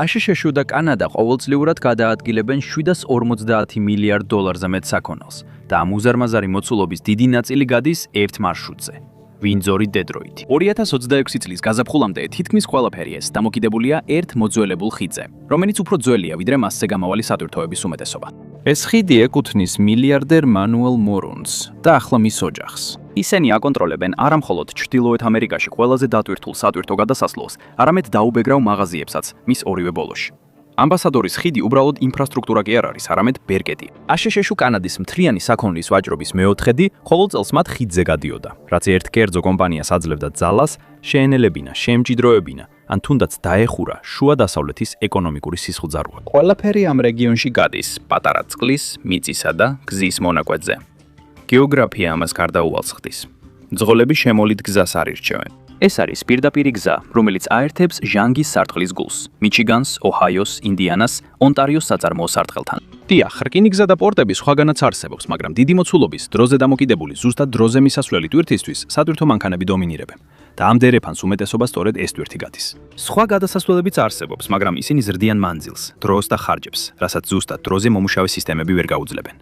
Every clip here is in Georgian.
აშშ და კანადა ყოველწლიურად გადაადგილებენ 750 მილიარდ დოლარზე მეტ საქონელს და ამ უზარმაზარი მოცულობის დიდი ნაწილი გადის ერთ მარშრუტზე. ვინძორი დეტროიტი. 2026 წლის გაზაფხულამდე თითქმის ყველაფერი ეს დამოკიდებულია ერთ მოძველებულ ხიდზე, რომელიც უფრო ძველია ვიდრე მასზე გამავალი სატვირთოების უმეტესობა. ეს ხიდი ეკუთვნის მილიარდერ მანუელ მორუნს და ახლა მის ოჯახს. ისინი აკონტროლებენ არამხოლოდ ჩრდილოეთ ამერიკაში ყველაზე დატვირთულ სატვირთო გადასასვლელს, არამედ დაუბეგრავ მაღაზიებსაც მის ორივე ბოლოში. ამბასადორის ხიდი უბრალოდ ინფრასტრუქტურა კი არ არის, არამედ ბერკეტი. აშშ კანადის მთლიანი საქონლის ვაჭრობის მეოთხედი ყოველ წელს მათ ხიდზე გადიოდა, რაც ერთ კერძო კომპანიას აძლევდა ძალას, შეენელებინა, შემჭიდროებინა, ან თუნდაც დაეხურა შუა დასავლეთის ეკონომიკური სისხლძარღვა. ყველაფერი ამ რეგიონში გადის პატარა წყლის, მიწისა და გზის მონაკვეთზე. გეოგრაფია ამას გარდაუვალს ხდის. ძღოლები შემოლით გზას არ ირჩევენ. ეს არის პირდაპირი გზა, რომელიც აერთებს ჟანგის სარტყლის გულს, მიჩიგანს, ოჰაიოს, ინდიანას, ონტარიოს საწარმოო სარტყელთან. დიახ, რკინიგზა და პორტები სხვაგანაც არსებობს, მაგრამ დიდი მოცულობის, დროზე დამოკიდებული, ზუსტად დროზე მისასვლელი ტვირთისთვის სატვირთო მანქანები დომინირებენ და ამ დერეფანს უმეტესობა სწორედ ეს ტვირთი გადის. სხვა გადასასვლელებიც არსებობს, მაგრამ ისინი ზრდიან მანძილს, დროს და ხარჯებს, რასაც ზუსტად დროზე მომუშავე სისტემები ვერ გაუძლებენ.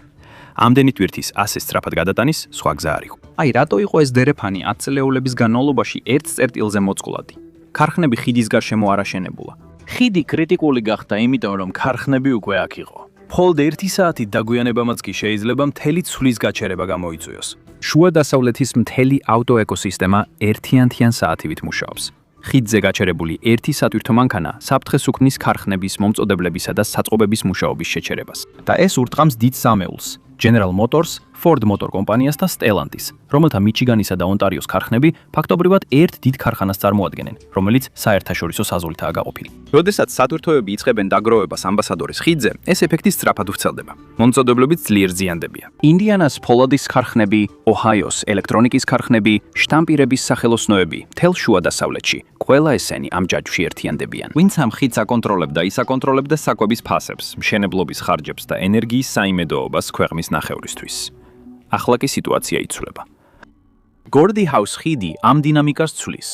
ამდენი ტვირთის ასე სწრაფად გადატანის სხვა გზა არ იყო. აი, რატო იყო ეს დერეფანი 10 წლეულების განმავლობაში ერთ წერტილზე მოწყვლადი? ქარხნები ხიდის გარშემო არ აშენებულა. ხიდი კრიტიკული გახდა, იმიტომ რომ ქარხნები უკვე აქ იყო. მხოლოდ 1 საათით დაგვიანებამაც კი შეიძლება მთელი ცვლის გაჩერება გამოიწვიოს. შუა დასავლეთის მთელი ავტო ეკოსისტემა ერთიან საათივით მუშაობს. ხიდზე გაჩერებული ერთი სატვირთო მანქანა საფრთხეს უქმნის ქარხნების, მომწოდებლებისა და საწყობების მუშაობის შეჩერებას. და ეს ურტყამს დიდ სამეულს, General Motors, Ford Motor კომპანიას და Stellantis, რომელთა მიჩიგანისა და ონტარიოს ქარხნები ფაქტობრივად ერთ დიდ ქარხანას წარმოადგენენ, რომელიც საერთაშორისო საზღვრითაა გაყოფილი. როდესაც სატვირთოები იწყებენ დაგროვებას ამბასადორის ხიდზე, ეს ეფექტი სწრაფად ვრცელდება. მომწოდებლებიც ძლიერ ზიანდებია. ინდიანას ფოლადის ქარხნები, ოჰაიოს ელექტრონიკის ქარხნები, შტამპირების სახელოსნოები, მთელ შუა დასავლეთში, ყველა ესენი ამ ჯაჭვში ერთიანდებიან. ვინც ამ ხიდს აკონტროლებდა, ის აკონტროლებდა საკვების ფასებს, მშენებლობის ხარჯებს და ენერგიის საიმედოობას ქვეყნის ნახევრისთვის. ახლა კი სიტუაცია იცვლება. გორდი ჰაუს ხიდი ამ დინამიკას ცვლის.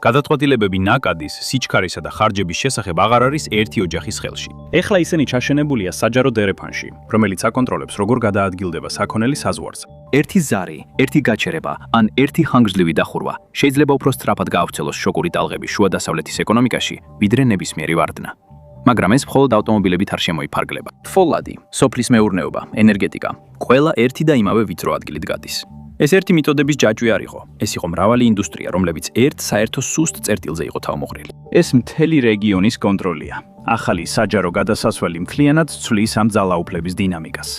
გადაწყვეტილებები ნაკადის, სიჩქარისა და ხარჯების შესახებ აღარ არის ერთი ოჯახის ხელში. ეხლა ისინი ჩაშენებულია საჯარო დერეფანში, რომელიც აკონტროლებს როგორ გადაადგილდება საქონელი საზღვარზე. ერთი ზარი, ერთი გაჩერება, ან ერთი ხანგრძლივი დახურვა შეიძლება უფრო სწრაფად გაავრცელოს შოკური ტალღები შუა დასავლეთის ეკონომიკაში, ვიდრე ნებისმიერი ვარდნა. მაგრამ ეს მხოლოდ ავტომობილებით არ შემოიფარგლება. ფოლადი, სოფლის მეურნეობა, ენერგეტიკა, ყველა ერთი და იმავე ვიწრო ადგილით გადის. ეს ერთი მეთოდების ჯაჭვი არ იყო, ეს იყო მრავალი ინდუსტრია, რომლებიც ერთ საერთო სუსტ წერტილზე იყო თავმოყრილი. ეს მთელი რეგიონის კონტროლია. ახალი საჯარო გადასასვლელი მთლიანად ცვლის ამ ძალაუფლების დინამიკას.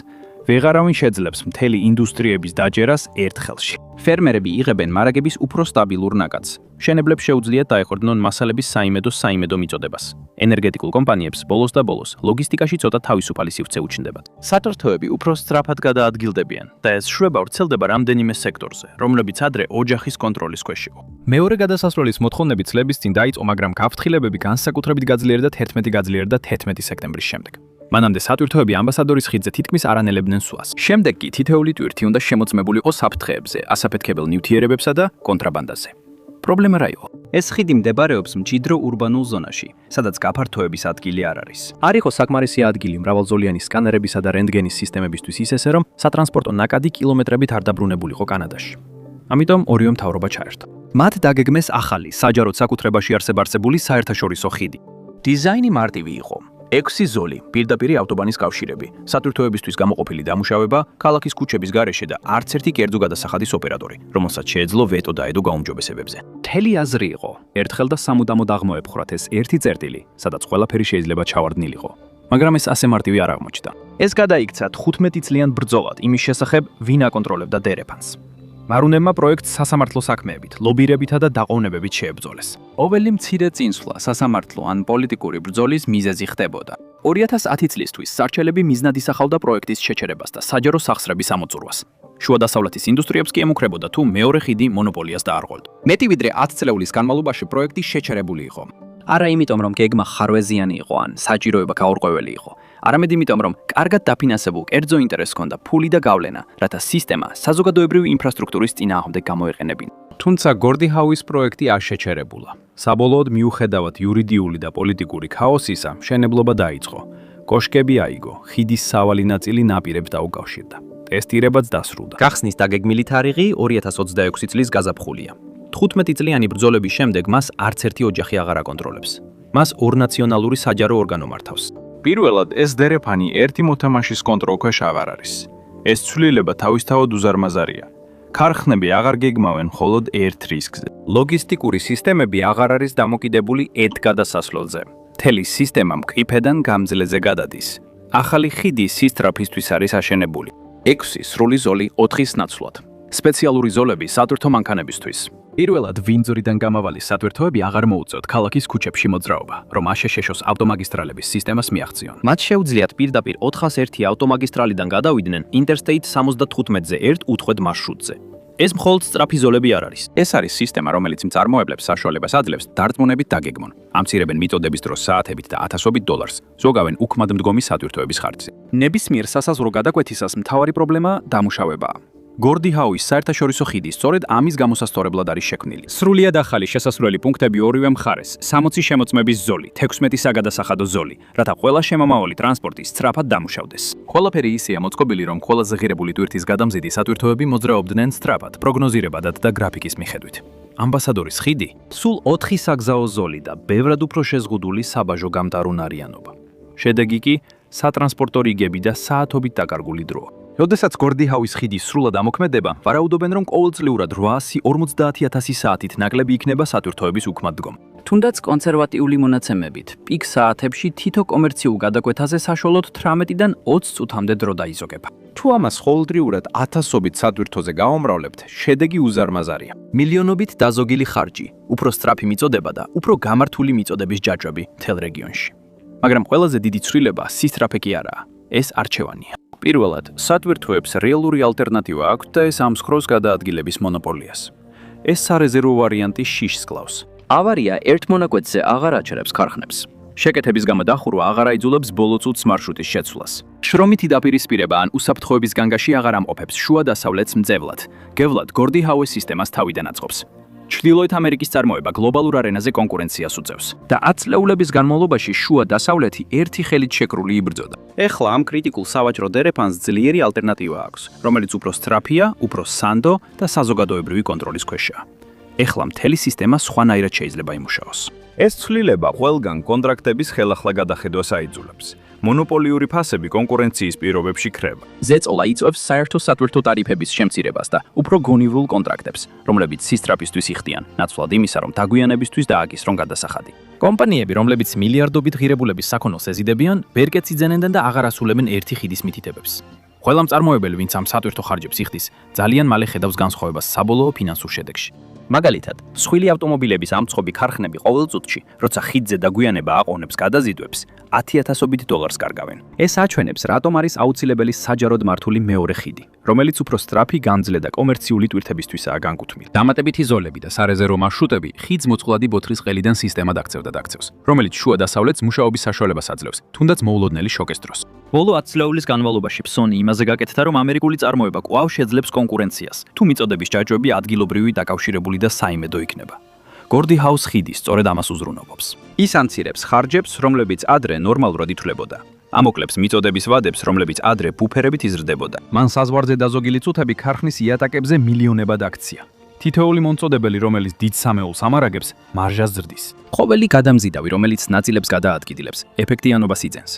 ვეღარავინ შეძლებს მთელი ინდუსტრიების დაჯერას ერთ ხელში. ფერმერები იღებენ მარაგების უფრო სტაბილურ ნაკადს. მშენებლებს შეუძლიათ დაეხორდნონ მასალების საიმედო მიწოდებას. ენერგეტიკულ კომპანიებს ბოლოს და ბოლოს ლოგისტიკაში ცოტა თავისუფალი სივრცე უჩნდებათ. სატვირთოები უფრო სწრაფად გადაადგილდებიან და ეს შვება ვრცელდება რამდენიმე სექტორზე, რომლებიც ადრე ოჯახის კონტროლის ქვეშ იყო. მეორე გადასასვლელის მოთხოვნები წლების წინ დაიწყო, მაგრამ გაფრთხილებები განსაკუთრებით გაძლიერდა 11 სექტემბრის შემდეგ. მანამდე სატვირთოები ამბასადორის ხიდზე თითქმის არ ანელებდნენ სვლას. შემდეგ კი თითოეული ტვირთი უნდა შემოწმებულიყო საფრთხეებზე, ასაფეთქებელ ნივთიერებებსა და კონტრაბანდაზე. პრობლემა რა იყო? ეს ხიდი მდებარეობს მჭიდრო ურბანულ ზონაში, სადაც გაფართოების ადგილი არ არის. არ იყო საკმარისი ადგილი მრავალზოლიანი სკანერებისა და რენტგენის სისტემებისთვის ისე, რომ სატრანსპორტო ნაკადი კილომეტრებით არ დაბრუნებულიყო კანადაში. ამიტომ ორივე მთავრობა ჩაერთო. მათ დაგეგმეს ახალი, საჯაროდ საკუთრებაში არსებული საერთაშორისო ხიდი. დიზაინი მარტივი იყო. 6 ზოლი, პირდაპირი ავტობანის კავშირები, სატვირთოებისთვის გამოყოფილი დამუშავება, ქალაქის ქუჩების გარეშე და არც ერთი კერძო გადასახადის ოპერატორი, რომელსაც შეეძლო ვეტო დაედო გაუმჯობესებებზე. მთელი აზრი იყო, ერთხელ და სამუდამოდ აღმოეპხრათ ეს ერთი წერტილი, სადაც ყველაფერი შეიძლება ჩავარდნილიყო. მაგრამ ეს ასე მარტივი არ აღმოჩნდა. ეს გადაიქცა 15 წლიან ბრძოლად იმის შესახებ, ვინ აკონტროლებდა დერეფანს. მარუნებმა პროექტს სასამართლო საქმეებით, ლობირებითა და დაყოვნებებით შეებრძოლეს. ყოველი მცირე წინსვლა სასამართლო ან პოლიტიკური ბრძოლის მიზეზი ხდებოდა. 2010 წლისთვის სარჩელები მიზნად ისახავდა პროექტის შეჩერებას და საჯარო სახსრების ამოწურვას. შუა დასავლეთის ინდუსტრიებს კი ემუქრებოდა თუ მეორე ხიდი მონოპოლიას დაარღვევდა. მეტი ვიდრე 10 წლეულის განმავლობაში პროექტი შეჩერებული იყო. არა იმიტომ, რომ გეგმა ხარვეზიანი იყო ან საჭიროება გაურკვეველი იყო. არამედ იმიტომ, რომ კარგად დაფინანსებულ კერძო ინტერესს ჰქონდა ფული და გავლენა, რათა სისტემა საზოგადოებრივი ინფრასტრუქტურის წინააღმდეგ გამოეყენებინა. თუმცა გორდი ჰაუის პროექტი არ შეჩერებულა. საბოლოოდ მიუხედავად იურიდიული და პოლიტიკური ქაოსისა, მშენებლობა დაიწყო. კოშკები აიგო, ხიდის სავალი ნაწილი ნაპირებს დაუკავშირდა. ტესტირებაც დასრულდა. გახსნის დაგეგმილი თარიღი 2026 წლის გაზაფხულია. 15 წლიანი ბრძოლების შემდეგ მას არც ერთი ოჯახი აღარ აკონტროლებს. მას ორნაციონალური საჯარო ორგანო მართავს. პირველად ეს დერეფანი ერთი მოთამაშის კონტროლ ქვეშ აღარ არის. ეს ცვლილება თავისთავად უზარმაზარია. ქარხნები აღარ გეგმავენ მხოლოდ ერთ რისკზე. ლოგისტიკური სისტემები აღარ არის დამოკიდებული ერთ გადასასვლელზე. მთელი სისტემა მყიფედან გამძლეზე გადადის. ახალი ხიდი სისწრაფისთვის არის აშენებული. 6 სრული ზოლი 4-ის ნაცვლად. სპეციალური ზოლები სატვირთო მანქანებისთვის. პირველად ვინძორიდან გამავალი სატვირთოები აღარ მოუწევთ ქალაქის ქუჩებში მოძრაობა, რომ ასე შეშოს ავტომაგისტრალების სისტემას მიაღწიონ. მათ შეუძლიათ პირდაპირ 401 ავტომაგისტრალიდან გადავიდნენ Interstate 75-ზე ერთ უთხვედ მარშრუტზე. ეს მხოლოდ სწრაფი ზოლები არ არის. ეს არის სისტემა, რომელიც მწარმოებლებს საშუალებას აძლევს დარწმუნებით დაგეგმონ. ამცირებენ მიწოდების დროს საათებით და ათასობით დოლარს, ზოგავენ უქმად მდგომი სატვირთოების ხარჯზე. ნებისმიერ სასაზღვრო გადაკვეთისას მთავარი პრობლემა დამუშავებაა. გორდი ჰაუის საერთაშორისო ხიდი სწორედ ამის გამოსასწორებლად არის შექმნილი. სრულიად ახალი შესასვლელი პუნქტები ორივე მხარეს, 60 შემოწმების ზოლი, 16 საგადასახადო ზოლი, რათა ყველა შემომავალი ტრანსპორტი სწრაფად დამუშავდეს. ყველაფერი ისეა მოწყობილი, რომ ყველაზე ღირებული ტვირთის გადამზიდი სატვირთოები მოძრაობდნენ სწრაფად, პროგნოზირებადად და გრაფიკის მიხედვით. ამბასადორის ხიდი სულ 4 საგზაო ზოლი და ბევრად უფრო შეზღუდული საბაჟო გამტარუნარიანობა. შედეგი კი სატრანსპორტო რიგები და საათობით დაკარგული დრო. როდესაც გორდი ჰაუის ხიდი სრულად ამოქმედება, ვარაუდობენ, რომ ყოველწლიურად 850,000 საათით ნაკლები იქნება სატვირთოების უქმად დგომა. თუნდაც კონსერვატიული მონაცემებით, პიკ საათებში თითო კომერციულ გადაკვეთაზე საშუალოდ 18-დან 20 წუთამდე დრო დაიზოგება. თუ ამას ყოველდღიურად ათასობით სატვირთოზე გავამრავლებთ, შედეგი უზარმაზარია. მილიონობით დაზოგილი ხარჯი, უფრო სწრაფი მიწოდება და უფრო გამართული მიწოდების ჯაჭვები მთელ რეგიონში. მაგრამ ყველაზე დიდი ცვლილება სისწრაფე კი არაა, ეს არჩევანია. პირველად, სატვირთოებს რეალური ალტერნატივა აქვთ და ეს ამსხროს გადაადგილების მონოპოლიას. ეს სარეზერვო ვარიანტი შიშს კლავს. ავარია ერთ მონაკვეთზე აღარ აჩერებს ქარხნებს. შეკეთების გამო დახურვა აღარ აიძულებს ბოლო წუთს მარშრუტის შეცვლას. შრომითი დაპირისპირება ან უსაფრთხოების განგაში აღარ ამყოფებს შუა დასავლეთს მძევლად. გევლად გორდი ჰაუის სისტემას თავიდან აწყობს. ჩრდილოეთ ამერიკის წარმოება გლობალურ არენაზე კონკურენციას უწევს და 10 წლეულების განმავლობაში შუა დასავლეთი ერთი ხელით შეკრული იბრძოდა. ეხლა ამ კრიტიკულ სავაჭრო დერეფანს ძლიერი ალტერნატივა აქვს, რომელიც უფრო სწრაფია, უფრო სანდო და საზოგადოებრივი კონტროლის ქვეშაა. ეხლა მთელი სისტემა სხვანაირად შეიძლება იმუშაოს. ეს ცვლილება ყველგან კონტრაქტების ხელახლა გადახედვას აიძულებს. მონოპოლიური ფასები კონკურენციის პირობებში ქრება. ზეწოლა იწვევს საერთო სატვირთო ტარიფების შემცირებას და უფრო გონივრულ კონტრაქტებს, რომლებიც სისწრაფისთვის იხდიან, ნაცვლად იმისა, რომ დაგვიანებისთვის დააკისრონ გადასახადი. კომპანიები, რომლებიც მილიარდობით ღირებულების საქონელს ეზიდებიან, ბერკეტს იძენებენ და აღარ ასრულებენ ერთი ხიდის მითითებებს. ყველა მწარმოებელი, ვინც ამ სატვირთო ხარჯებს იხდის, ძალიან მალე ხედავს განსხვავებას საბოლოო ფინანსურ შედეგში. მაგალითად, მსხვილი ავტომობილების ამწყობი ქარხნები ყოველ წუთში, როცა ხიდზე დაგვიანება აყოვნებს გადაზიდვებს, 10,000 დოლარს კარგავენ. ეს აჩვენებს, რატომ არის აუცილებელი საჯაროდ მართული მეორე ხიდი, რომელიც უფრო სწრაფი, გამძლე და კომერციული ტვირთებისთვისაა განკუთვნილი. დამატებითი ზოლები და სარეზერვო მარშრუტები ხიდს მოწყვლადი ბოთლის ყელიდან სისტემად აქცევს, რომელიც შუა დასავლეთს მუშაობის საშუალებას აძლევს, თუნდაც მოულოდნელი შოკის დროს. ბოლო 10 წლეულის განმავლობაში Sony იმაზე გაკეთდა, რომ ამერიკული წარმოება კვლავ შეძლებს კონკურენციას, თუ მიწოდების ჯაჭვები ადგილობრივი დაკავშირებული და საიმედო იქნება. გორდი ჰაუს ხიდი სწორედ ამას უზრუნველყოფს. ის ანცირებს ხარჯებს, რომლებიც ადრე ნორმალურად ითვლებოდა. ამოკლებს მიწოდების ვადებს, რომლებიც ადრე ბუფერებით იზრდებოდა. მან საზღვარზე დაზოგილი წუთები ქარხნის იატაკებზე მილიონებად აქცია. თითოეული მომწოდებელი, რომელიც დიდ სამეულს ამარაგებს, მარჟას ზრდის. ყოველი გადამზიდავი, რომელიც ნაწილებს გადაადგილებს, ეფექტიანობას იძენს.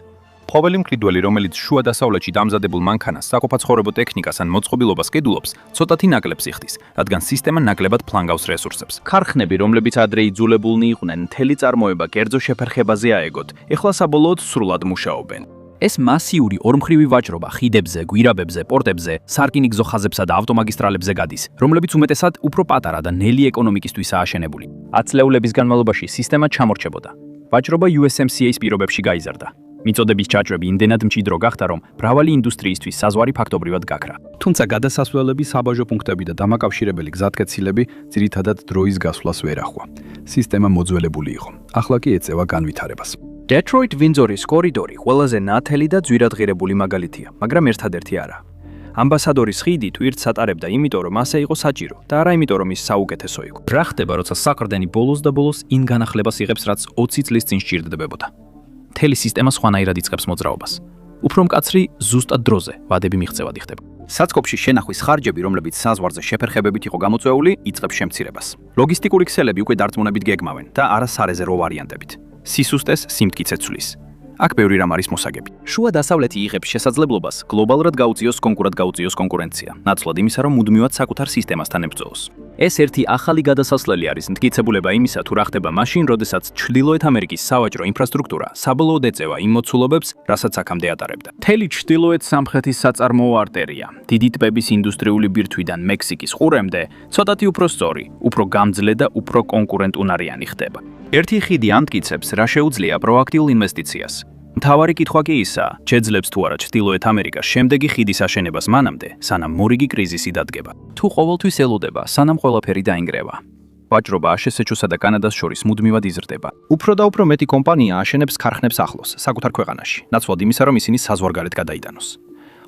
ყოველი მყიდველი, რომელიც შუა დასავლეთში დამზადებულ მანქანას, საკופაცხოვრებო ტექნიკას ან მოწყობილობას კედულობს, ცოტათი ნაკლებს იხდის, რადგან სისტემა ნაკლებად ფლანგავს რესურსებს. ქარხნები, რომლებიც ადრე იძულებულნი იყვნენ მთელი წარმოება კერძო შეფერხებაზე აეგოთ, ეხლა საბოლოოდ სრულად მუშაობენ. ეს მასიური ორმხრივი ვაჭრობა ხიდებზე, გვირაბებზე, პორტებზე, სარკინიგზო ხაზებსა და ავტომაგისტრალებზე გადის, რომლებიც უმეტესად უფრო პატარა და ნელი ეკონომიკისთვისაა აშენებული. 10 წლეულების განმავლობაში სისტემა ჩამორჩებოდა. ვაჭრობა USMCA-ის პირობებში გაიზარდა. მიწოდების ჯაჭვები იმდენად მჭიდრო გახდა, რომ მრავალი ინდუსტრიისთვის საზღვარი ფაქტობრივად გაქრა. თუმცა გადასასვლელები, საბაჟო პუნქტები და დამაკავშირებელი გზატკეცილები ძირითადად დროის გასვლას ვერ ახვა. სისტემა მოძველებული იყო. ახლა კი ეწევა განვითარებას. Detroit-Windsor-ის კორიდორი ყველაზე ნათელი და ძვირადღირებული მაგალითია, მაგრამ ერთადერთი არა. ამბასადორის ხიდი თვირთს ატარებდა იმიტომ, რომ ასე იყო საჭირო და არა იმიტომ, რომ ის საუკეთესო იყო. რა ხდება, როცა საყრდენი ბოლოს და ბოლოს იმ განახლებას იღებს, რაც 20 წლის წინ სჭირდებოდა. მთელი სისტემა სხვანაირად იწყებს მოძრაობას. უფრო მკაცრი ზუსტად დროზე ვადები მიღწევად იხდება. საწყობში შენახვის ხარჯები, რომლებიც საზღვარზე შეფერხებებით იყო გამოწვეული, იწყებს შემცირებას. ლოგისტიკური ქსელები უკვე დარწმუნებით გეგმავენ და არა სარეზერვო ვარიანტებით. სისუსტეს სიმტკიცე ცვლის. აქ ბევრი რამ არის მოსაგები. შუა დასავლეთი იღებს შესაძლებლობას გლობალურად გაუწიოს კონკურენცია, ნაცვლად იმისა, რომ მუდმივად საკუთარ სისტემასთან ებრძოლოს. ეს ერთი ახალი გადასასვლელი არის მტკიცებულება იმისა, თუ რა ხდება მაშინ, როდესაც ჩრდილოეთ ამერიკის სავაჭრო ინფრასტრუქტურა საბოლოოდ ეწევა იმ მოცულობებს, რასაც აქამდე ატარებდა. მთელი ჩრდილოეთ-სამხრეთის საწარმოო არტერია, დიდი ტბების ინდუსტრიული ბირთვიდან მექსიკის ყურემდე, ცოტათი უფრო სწორი, უფრო გამძლე და უფრო კონკურენტუნარიანი ხდება. ერთი ხიდი ამტკიცებს, რა შეუძლია პროაქტიულ ინვესტიციას. მთავარი კითხვა კი ისაა, შეძლებს თუ არა ჩრდილოეთ ამერიკას შემდეგი ხიდის აშენებას მანამდე, სანამ მორიგი კრიზისი დადგება. თუ ყოველთვის ელოდება, სანამ ყველაფერი დაინგრევა. ვაჭრობა აშშ-სა და კანადას შორის მუდმივად იზრდება. უფრო და უფრო მეტი კომპანია აშენებს ქარხნებს ახლოს, საკუთარ ქვეყანაში, ნაცვლად იმისა, რომ ისინი საზღვარგარეთ გადაიტანოს.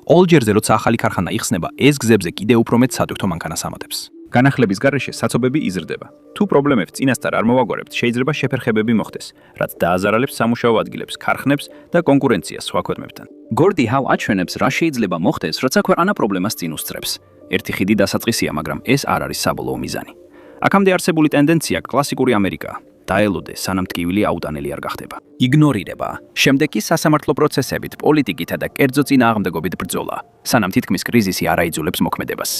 Olჯერზე როცა ახალი ქარხანა იხსნება, ეს გზებზე კიდევ უფრო მეტ სათვირთო მანქანას ამატებს. განახლების გარეშე საცობები იზრდება. თუ პრობლემებს წინასწარ არ მოვაგვარებთ, შეიძლება შეფერხებები მოხდეს, რაც დააზარალებს სამუშაო ადგილებს, ქარხნებს და კონკურენციას სხვა ქვეყნებთან. Gordie Howe აჩვენებს, რა შეიძლება მოხდეს, როცა ქვეყანა პრობლემას წინ უსწრებს. ერთი ხიდი დასაწყისია, მაგრამ ეს არ არის საბოლოო მიზანი. აქამდე არსებული ტენდენცია კლასიკური ამერიკაა. დაელოდე, სანამ ტკივილი აუტანელი არ გახდება. იგნორირება. შემდეგ კი სასამართლო პროცესებით, პოლიტიკითა და კერძო წინააღმდეგობით ბრძოლა, სანამ თითქმის კრიზისი არ აიძულებს მოქმედებას.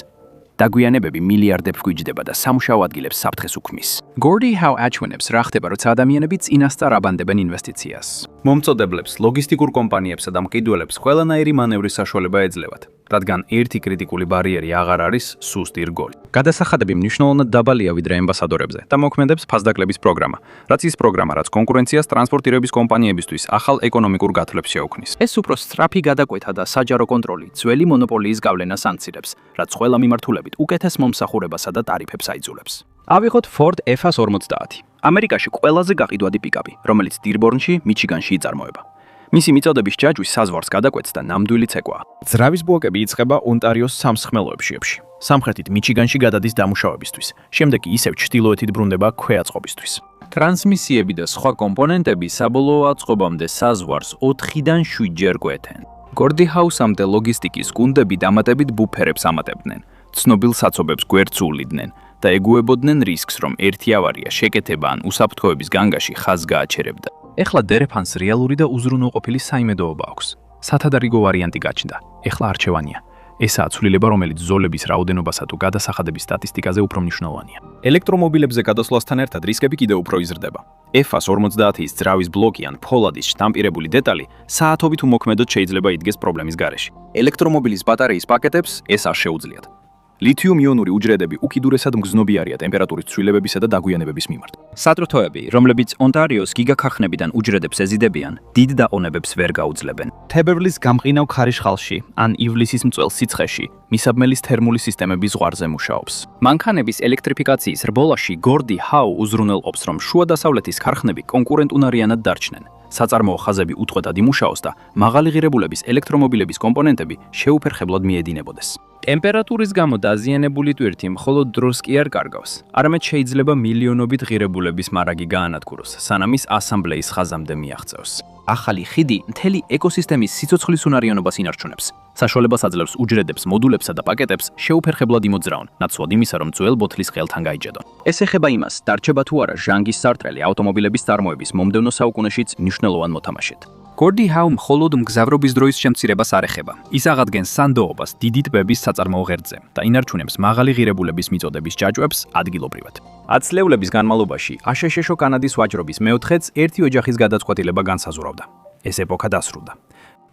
დაგვიანებები მილიარდებს გვიჯდება და სამუშაო ადგილებს საფრთხეს უქმნის. Gordie Howe აჩვენებს, რა ხდება, როცა ადამიანები წინასწარ აბანდებენ ინვესტიციას. მომწოდებლებს, ლოგისტიკურ კომპანიებსა და მყიდველებს ყველანაირი მანევრის საშუალება ეძლევათ, რადგან ერთი კრიტიკული ბარიერი აღარ არის სუსტი რგოლი. გადასახადები მნიშვნელოვნად დაბალია ვიდრე ემბასადორებზე და მოქმედებს ფასდაკლების პროგრამა, რაც ის პროგრამა, რაც კონკურენციას ტრანსპორტირების კომპანიებისთვის ახალ ეკონომიკურ გათვლებს შეუქმნის. ეს უფრო სწრაფი გადაკვეთა და საჯარო კონტროლი ძველი მონოპოლიის გავლენას ანცირებს, რაც ყველა მიმართულებით უკეთეს მომსახურებასა და ტარიფებს აიძულებს. ავიღოთ Ford F-150. ამერიკაში ყველაზე გაყიდვადი პიკაპი, რომელიც დირბორნში, მიჩიგანში იწარმოება. მისი მიწოდების ჯაჭვი საზღვარს გადაკვეთს და ნამდვილი ცეკვაა. ძრავის ბლოკები იწყება ონტარიოს სამსხმელოებში. სამხრეთით მიჩიგანში გადადის დამუშავებისთვის, შემდეგ კი ისევ ჩრდილოეთით ბრუნდება ქვეაწყობისთვის. ტრანსმისიები და სხვა კომპონენტები საბოლოო აწყობამდე საზღვარს 4-დან 7 ჯერ კვეთენ. Gordie Howe-მდე ლოგისტიკის გუნდები დამატებით ბუფერებს ამატებდნენ, ცნობილ საცობებს გვერდს უვლიდნენ და ეგუებოდნენ რისკს, რომ ერთი ავარია, შეკეთება ან უსაფრთხოების განგაში ხაზს გააჩერებდა. ეხლა დერეფანს რეალური და უზრუნველყოფილი საიმედოობა აქვს. სათადარიგო ვარიანტი გაჩნდა. ეხლა არჩევანია. ესაა ცვლილება, რომელიც ზოლების რაოდენობასა თუ გადასახადების სტატისტიკაზე უფრო მნიშვნელოვანია. ელექტრომობილებზე გადასვლასთან ერთად რისკები კიდევ უფრო იზრდება. F-50-ის ძრავის ბლოკი ან ფოლადის შტამპირებული დეტალი საათობით უმოქმედოდ შეიძლება იდგეს პრობლემის გარეშე. ელექტრომობილის ბატარეის პაკეტებს ეს არ შეუძლიათ. ლითიუმ-იონური უჯრედები უკიდურესად მგზნობიარია ტემპერატურის ცვლილებებისა და დაგვიანებების მიმართ. სატრუთოები, რომლებიც ონტარიოს გიგაქარხნებიდან უჯრედებს ეზიდებიან, დიდ დაყონებებს ვერ გაუძლებენ. თებერვლის გამყინავ ქარიშხალში ან ივლისის მწველ სიცხეში მისაბმელის თერმული სისტემები ზღვარზე მუშაობს. მანქანების ელექტრიფიკაციის რბოლაში Gordie Howe უზრუნველყოფს, რომ შუა დასავლეთის ქარხნები კონკურენტუნარიანად დარჩნენ. საწარმოო ხაზები უთყვეტად იმუშაოს და მაღალი ღირებულების ელექტრომობილების კომპონენტები შეუფერხებლად მიედინებოდეს. ტემპერატურის გამო დაზიანებული ტვირთი მხოლოდ დროს კი არ კარგავს, არამედ შეიძლება მილიონობით ღირებულების მარაგი გაანადგუროს, სანამ ის ასამბლეის ხაზამდე მიაღწევს. ახალი ხიდი მთელი ეკოსისტემის სიცოცხლის უნარიანობას ინარჩუნებს. საშუალებას აძლევს უჯრედებს, მოდულებსა და პაკეტებს შეუფერხებლად იმოძრაონ, ნაცვლად იმისა, რომ ძველ ბოთლის ხელთან გაიჯედონ. ეს ეხება იმას, დარჩება თუ არა ჟანგის სარტყელი ავტომობილების წარმოების მომდევნო საუკუნეშიც მნიშვნელოვან მოთამაშედ. Gordie Howe მხოლოდ მგზავრობის დროის შემცირებას არ ეხება. ის აღადგენს სანდოობას დიდი ტბების საწარმოო ღერძზე და ინარჩუნებს მაღალი ღირებულების მიწოდების ჯაჭვებს ადგილობრივად. 10 წლეულების განმავლობაში აშშ კანადის ვაჭრობის მეოთხედს ერთი ოჯახის გადაწყვეტილება განსაზღვრავდა. ეს ეპოქა დასრულდა.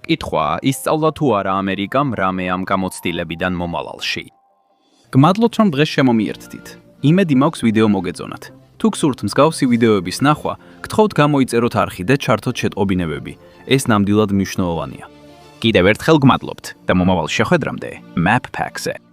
კითხვაა, ისწავლა თუ არა ამერიკამ რამე ამ გამოცდილებიდან მომავალში. გმადლობთ, რომ დღეს შემომიერთდით. იმედი მაქვს ვიდეო მოგეწონათ. თუ გსურთ მსგავსი ვიდეოების ნახვა, გთხოვთ გამოიწეროთ არხი და ჩართოთ შეტყობინებები. ეს ნამდვილად მნიშვნელოვანია. კიდევ ერთხელ გმადლობთ და მომავალ შეხვედრამდე Map Pack-ზე.